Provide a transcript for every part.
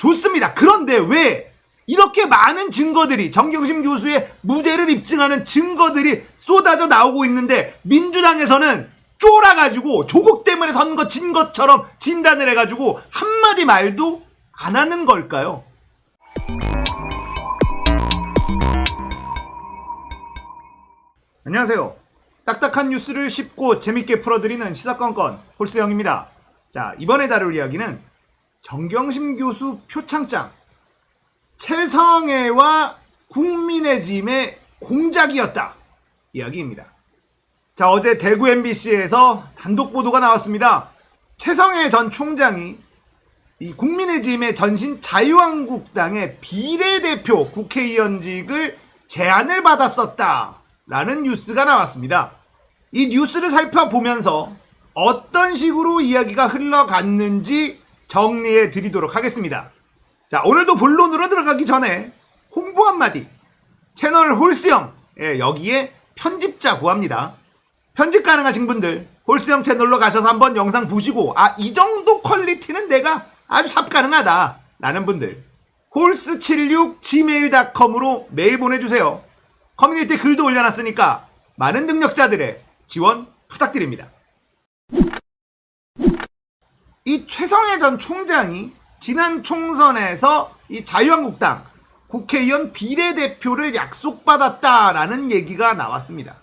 좋습니다. 그런데 왜 이렇게 많은 증거들이, 정경심 교수의 무죄를 입증하는 증거들이 쏟아져 나오고 있는데 민주당에서는 쫄아가지고 조국 때문에 선거 진 것처럼 진단을 해가지고 한마디 말도 안 하는 걸까요? 안녕하세요. 딱딱한 뉴스를 쉽고 재밌게 풀어드리는 시사건건 홀스형입니다. 자, 이번에 다룰 이야기는 정경심 교수 표창장, 최성해와 국민의힘의 공작이었다 이야기입니다. 자, 어제 대구 MBC에서 단독 보도가 나왔습니다. 최성해 전 총장이 이 국민의힘의 전신 자유한국당의 비례대표 국회의원직을 제안을 받았었다라는 뉴스가 나왔습니다. 이 뉴스를 살펴보면서 어떤 식으로 이야기가 흘러갔는지 정리해 드리도록 하겠습니다. 자, 오늘도 본론으로 들어가기 전에 홍보 한마디. 채널 홀스형, 여기에 편집자 구합니다. 편집 가능하신 분들 홀스형 채널로 가셔서 한번 영상 보시고 이 정도 퀄리티는 내가 아주 삽 가능하다 라는 분들 홀스76gmail.com으로 메일 보내주세요. 커뮤니티 글도 올려놨으니까 많은 능력자들의 지원 부탁드립니다. 이 최성해 전 총장이 지난 총선에서 이 자유한국당 국회의원 비례대표를 약속받았다라는 얘기가 나왔습니다.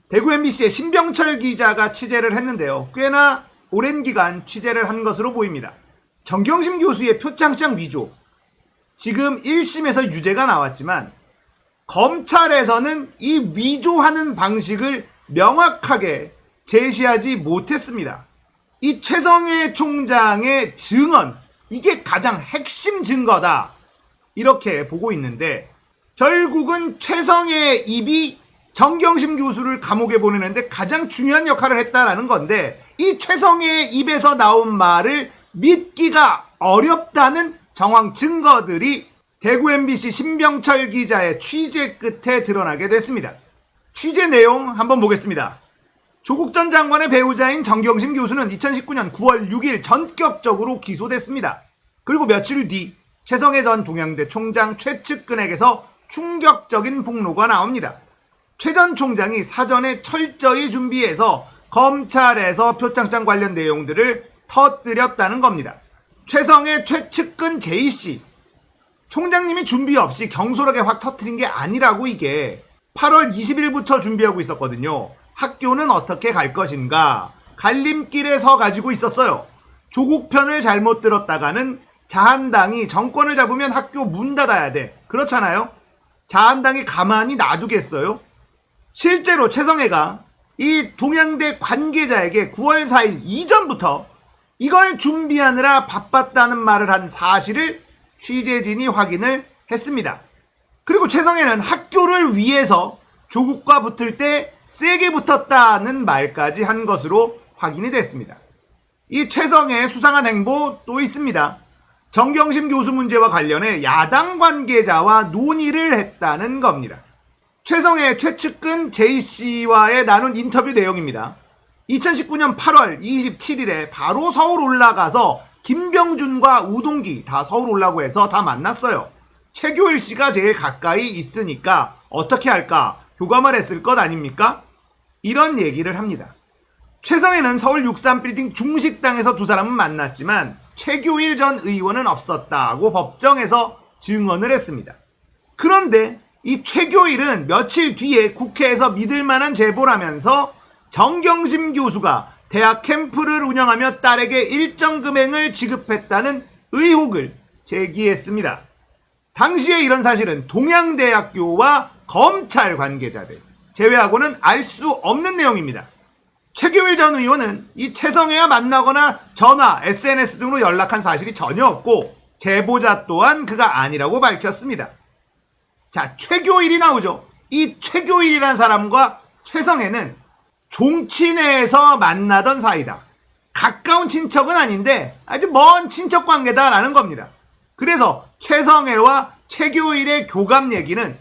대구 MBC의 신병철 기자가 취재를 했는데요. 꽤나 오랜 기간 취재를 한 것으로 보입니다. 정경심 교수의 표창장 위조, 지금 1심에서 유죄가 나왔지만 검찰에서는 이 위조하는 방식을 명확하게 제시하지 못했습니다. 이 최성해 총장의 증언, 이게 가장 핵심 증거다 이렇게 보고 있는데, 결국은 최성해의 입이 정경심 교수를 감옥에 보내는데 가장 중요한 역할을 했다라는 건데, 이 최성해의 입에서 나온 말을 믿기가 어렵다는 정황 증거들이 대구 MBC 신병철 기자의 취재 끝에 드러나게 됐습니다. 취재 내용 한번 보겠습니다. 조국 전 장관의 배우자인 정경심 교수는 2019년 9월 6일 전격적으로 기소됐습니다. 그리고 며칠 뒤 최성해 전 동양대 총장 최측근에게서 충격적인 폭로가 나옵니다. 최 전 총장이 사전에 철저히 준비해서 검찰에서 표창장 관련 내용들을 터뜨렸다는 겁니다. 최성해 최측근 J씨, 총장님이 준비 없이 경솔하게 확 터뜨린 게 아니라고. 이게 8월 20일부터 준비하고 있었거든요. 학교는 어떻게 갈 것인가 갈림길에 서 가지고 있었어요. 조국 편을 잘못 들었다가는 자한당이 정권을 잡으면 학교 문 닫아야 돼. 그렇잖아요. 자한당이 가만히 놔두겠어요? 실제로 최성해가 이 동양대 관계자에게 9월 4일 이전부터 이걸 준비하느라 바빴다는 말을 한 사실을 취재진이 확인을 했습니다. 그리고 최성해는 학교를 위해서 조국과 붙을 때 세게 붙었다는 말까지 한 것으로 확인이 됐습니다. 이 최성해의 수상한 행보 또 있습니다. 정경심 교수 문제와 관련해 야당 관계자와 논의를 했다는 겁니다. 최성해 최측근 J씨와의 나눈 인터뷰 내용입니다. 2019년 8월 27일에 바로 서울 올라가서 김병준과 우동기 다 서울 올라고 해서 다 만났어요. 최교일 씨가 제일 가까이 있으니까 어떻게 할까 교감을 했을 것 아닙니까? 이런 얘기를 합니다. 최성해는 서울 63빌딩 중식당에서 두 사람은 만났지만 최교일 전 의원은 없었다고 법정에서 증언을 했습니다. 그런데 이 최교일은 며칠 뒤에 국회에서 믿을만한 제보를 하면서 정경심 교수가 대학 캠프를 운영하며 딸에게 일정 금액을 지급했다는 의혹을 제기했습니다. 당시에 이런 사실은 동양대학교와 검찰 관계자들 제외하고는 알 수 없는 내용입니다. 최교일 전 의원은 이 최성해와 만나거나 전화, SNS 등으로 연락한 사실이 전혀 없고 제보자 또한 그가 아니라고 밝혔습니다. 자, 최교일이 나오죠. 이 최교일이란 사람과 최성해는 종친회에서 만나던 사이다. 가까운 친척은 아닌데 아주 먼 친척 관계다라는 겁니다. 그래서 최성해와 최교일의 교감 얘기는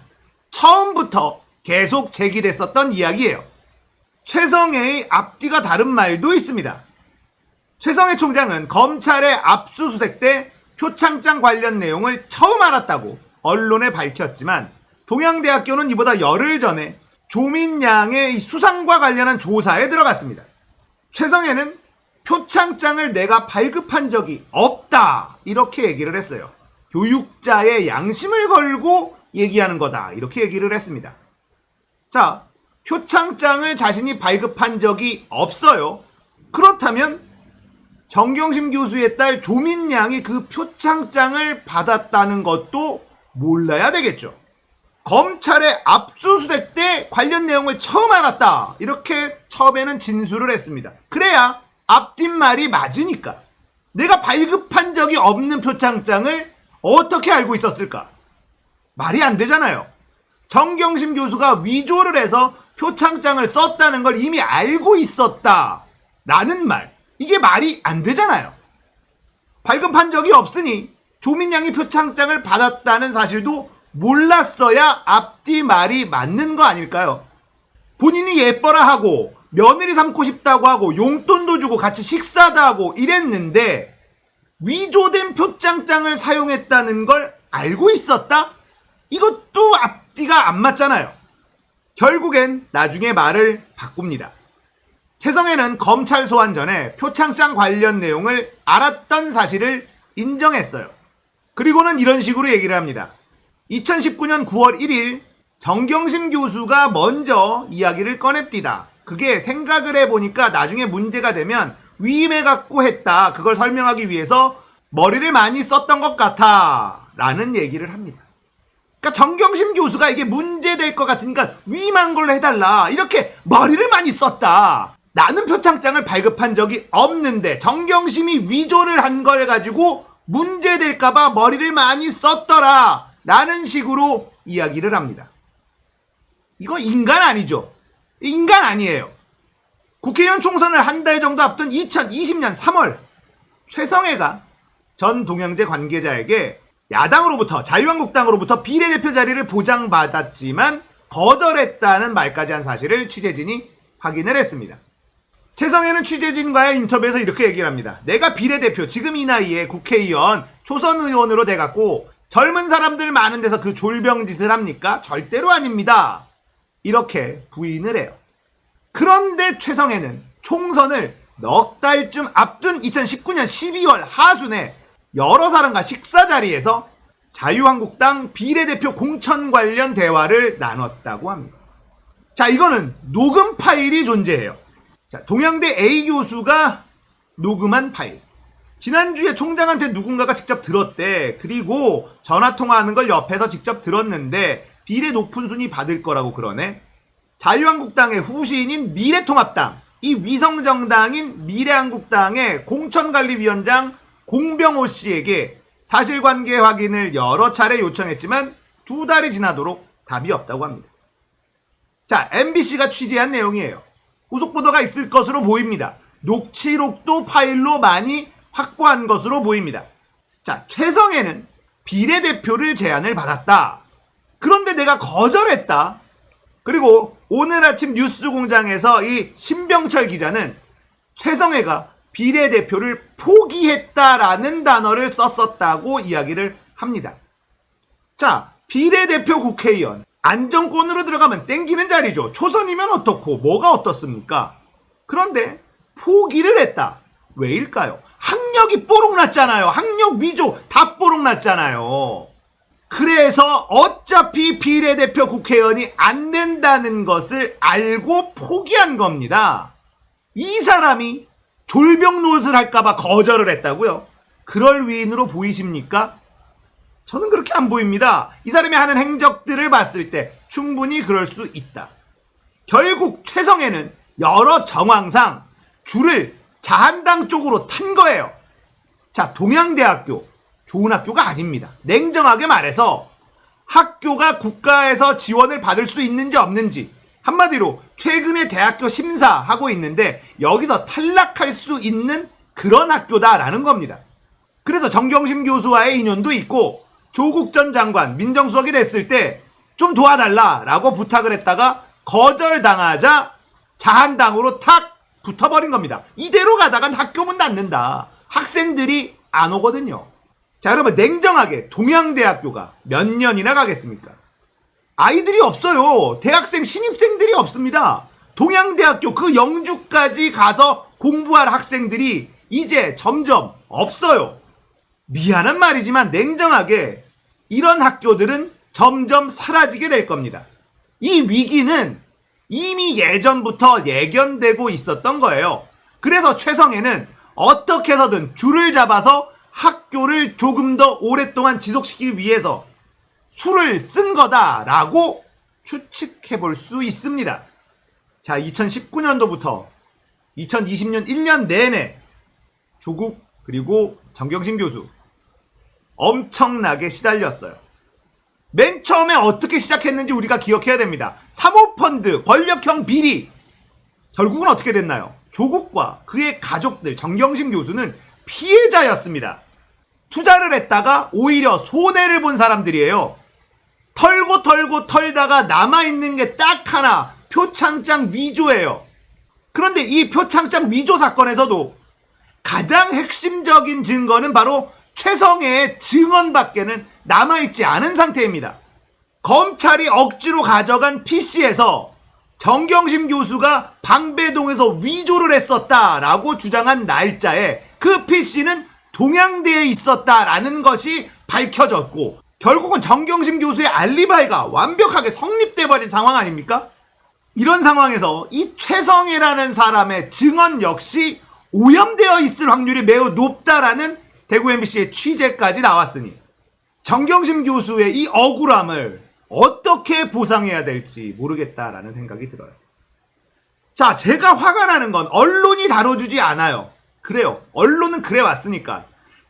처음부터 계속 제기됐었던 이야기예요. 최성해의 앞뒤가 다른 말도 있습니다. 최성해 총장은 검찰의 압수수색 때 표창장 관련 내용을 처음 알았다고 언론에 밝혔지만 동양대학교는 이보다 열흘 전에 조민양의 수상과 관련한 조사에 들어갔습니다. 최성해는 표창장을 내가 발급한 적이 없다 이렇게 얘기를 했어요. 교육자의 양심을 걸고 얘기하는 거다 이렇게 얘기를 했습니다. 자, 표창장을 자신이 발급한 적이 없어요. 그렇다면 정경심 교수의 딸 조민양이 그 표창장을 받았다는 것도 몰라야 되겠죠. 검찰의 압수수색 때 관련 내용을 처음 알았다 이렇게 처음에는 진술을 했습니다. 그래야 앞뒷말이 맞으니까. 내가 발급한 적이 없는 표창장을 어떻게 알고 있었을까? 말이 안 되잖아요. 정경심 교수가 위조를 해서 표창장을 썼다는 걸 이미 알고 있었다라는 말, 이게 말이 안 되잖아요. 발급한 적이 없으니 조민양이 표창장을 받았다는 사실도 몰랐어야 앞뒤 말이 맞는 거 아닐까요? 본인이 예뻐라 하고 며느리 삼고 싶다고 하고 용돈도 주고 같이 식사도 하고 이랬는데 위조된 표창장을 사용했다는 걸 알고 있었다? 이것도 앞뒤가 안 맞잖아요. 결국엔 나중에 말을 바꿉니다. 최성해는 검찰 소환 전에 표창장 관련 내용을 알았던 사실을 인정했어요. 그리고는 이런 식으로 얘기를 합니다. 2019년 9월 1일 정경심 교수가 먼저 이야기를 꺼냅디다. 그게 생각을 해보니까 나중에 문제가 되면 위임해갖고 했다. 그걸 설명하기 위해서 머리를 많이 썼던 것 같아. 라는 얘기를 합니다. 그러니까 정경심 교수가 이게 문제될 것 같으니까 위임한 걸로 해달라. 이렇게 머리를 많이 썼다. 나는 표창장을 발급한 적이 없는데 정경심이 위조를 한 걸 가지고 문제될까봐 머리를 많이 썼더라. 라는 식으로 이야기를 합니다. 이거 인간 아니죠? 인간 아니에요. 국회의원 총선을 한 달 정도 앞둔 2020년 3월 최성해가 전 동양제 관계자에게 야당으로부터 자유한국당으로부터 비례대표 자리를 보장받았지만 거절했다는 말까지 한 사실을 취재진이 확인을 했습니다. 최성해는 취재진과의 인터뷰에서 이렇게 얘기를 합니다. 내가 비례대표 지금 이 나이에 국회의원 초선 의원으로 돼갖고 젊은 사람들 많은 데서 그 졸병짓을 합니까? 절대로 아닙니다. 이렇게 부인을 해요. 그런데 최성해는 총선을 넉 달쯤 앞둔 2019년 12월 하순에 여러 사람과 식사 자리에서 자유한국당 비례대표 공천 관련 대화를 나눴다고 합니다. 자, 이거는 녹음 파일이 존재해요. 자, 동양대 A 교수가 녹음한 파일. 지난주에 총장한테 누군가가 직접 들었대. 그리고 전화통화하는 걸 옆에서 직접 들었는데 비례 높은 순위 받을 거라고 그러네. 자유한국당의 후신인 미래통합당, 이 위성정당인 미래한국당의 공천관리위원장 공병호 씨에게 사실관계 확인을 여러 차례 요청했지만 2달이 지나도록 답이 없다고 합니다. 자, MBC가 취재한 내용이에요. 후속보도가 있을 것으로 보입니다. 녹취록도 파일로 많이 확보한 것으로 보입니다. 자, 최성해는 비례대표를 제안을 받았다. 그런데 내가 거절했다. 그리고 오늘 아침 뉴스공장에서 이 신병철 기자는 최성해가 비례대표를 포기했다라는 단어를 썼었다고 이야기를 합니다. 자, 비례대표 국회의원 안정권으로 들어가면 땡기는 자리죠. 초선이면 어떻고 뭐가 어떻습니까? 그런데 포기를 했다. 왜일까요? 학력이 뽀록났잖아요. 학력 위조 다 뽀록났잖아요. 그래서 어차피 비례대표 국회의원이 안 된다는 것을 알고 포기한 겁니다. 이 사람이 졸병 노릇을 할까봐 거절을 했다고요? 그럴 위인으로 보이십니까? 저는 그렇게 안 보입니다. 이 사람이 하는 행적들을 봤을 때 충분히 그럴 수 있다. 결국 최성해는 여러 정황상 줄을 자한당 쪽으로 탄 거예요. 자, 동양대학교 좋은 학교가 아닙니다. 냉정하게 말해서 학교가 국가에서 지원을 받을 수 있는지 없는지, 한마디로 최근에 대학교 심사하고 있는데 여기서 탈락할 수 있는 그런 학교다라는 겁니다. 그래서 정경심 교수와의 인연도 있고 조국 전 장관 민정수석이 됐을 때 좀 도와달라라고 부탁을 했다가 거절당하자 자한당으로 탁 붙어버린 겁니다. 이대로 가다간 학교 문 닫는다. 학생들이 안 오거든요. 자, 여러분 냉정하게 동양대학교가 몇 년이나 가겠습니까? 아이들이 없어요. 대학생 신입생들이 없습니다. 동양대학교 그 영주까지 가서 공부할 학생들이 이제 점점 없어요. 미안한 말이지만 냉정하게 이런 학교들은 점점 사라지게 될 겁니다. 이 위기는 이미 예전부터 예견되고 있었던 거예요. 그래서 최성해는 어떻게 해서든 줄을 잡아서 학교를 조금 더 오랫동안 지속시키기 위해서 수를 쓴 거다라고 추측해 볼 수 있습니다. 자, 2019년도부터 2020년 1년 내내 조국 그리고 정경심 교수 엄청나게 시달렸어요. 맨 처음에 어떻게 시작했는지 우리가 기억해야 됩니다. 사모펀드, 권력형 비리. 결국은 어떻게 됐나요? 조국과 그의 가족들, 정경심 교수는 피해자였습니다. 투자를 했다가 오히려 손해를 본 사람들이에요. 털고 털다가 남아있는 게 딱 하나, 표창장 위조예요. 그런데 이 표창장 위조 사건에서도 가장 핵심적인 증거는 바로 최성해의 증언밖에는 남아있지 않은 상태입니다. 검찰이 억지로 가져간 PC에서 정경심 교수가 방배동에서 위조를 했었다라고 주장한 날짜에 그 PC는 동양대에 있었다라는 것이 밝혀졌고 결국은 정경심 교수의 알리바이가 완벽하게 성립돼 버린 상황 아닙니까? 이런 상황에서 이 최성해라는 사람의 증언 역시 오염되어 있을 확률이 매우 높다라는 대구 MBC의 취재까지 나왔으니 정경심 교수의 이 억울함을 어떻게 보상해야 될지 모르겠다라는 생각이 들어요. 자, 제가 화가 나는 건 언론이 다뤄주지 않아요. 그래요. 언론은 그래 왔으니까.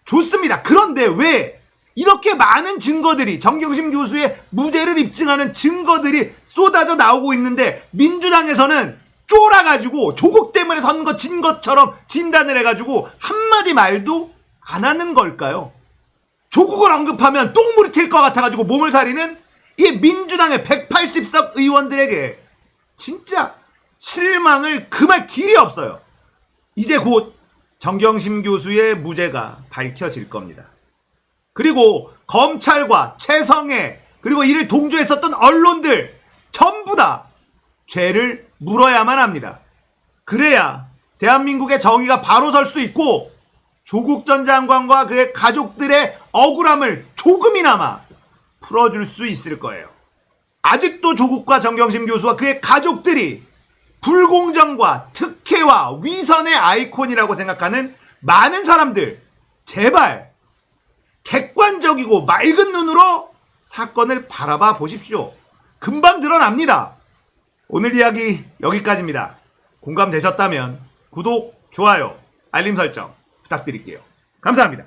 좋습니다. 그런데 왜 이렇게 많은 증거들이 정경심 교수의 무죄를 입증하는 증거들이 쏟아져 나오고 있는데 민주당에서는 쫄아가지고 조국 때문에 선거 진 것처럼 진단을 해가지고 한마디 말도 안 하는 걸까요? 조국을 언급하면 똥물이 튈 것 같아가지고 몸을 사리는 이 민주당의 180석 의원들에게 진짜 실망을 금할 길이 없어요. 이제 곧 정경심 교수의 무죄가 밝혀질 겁니다. 그리고 검찰과 최성해 그리고 이를 동조했었던 언론들 전부 다 죄를 물어야만 합니다. 그래야 대한민국의 정의가 바로 설 수 있고 조국 전 장관과 그의 가족들의 억울함을 조금이나마 풀어줄 수 있을 거예요. 아직도 조국과 정경심 교수와 그의 가족들이 불공정과 특혜와 위선의 아이콘이라고 생각하는 많은 사람들, 제발 객관적이고 맑은 눈으로 사건을 바라봐 보십시오. 금방 드러납니다. 오늘 이야기 여기까지입니다. 공감되셨다면 구독, 좋아요, 알림 설정 부탁드릴게요. 감사합니다.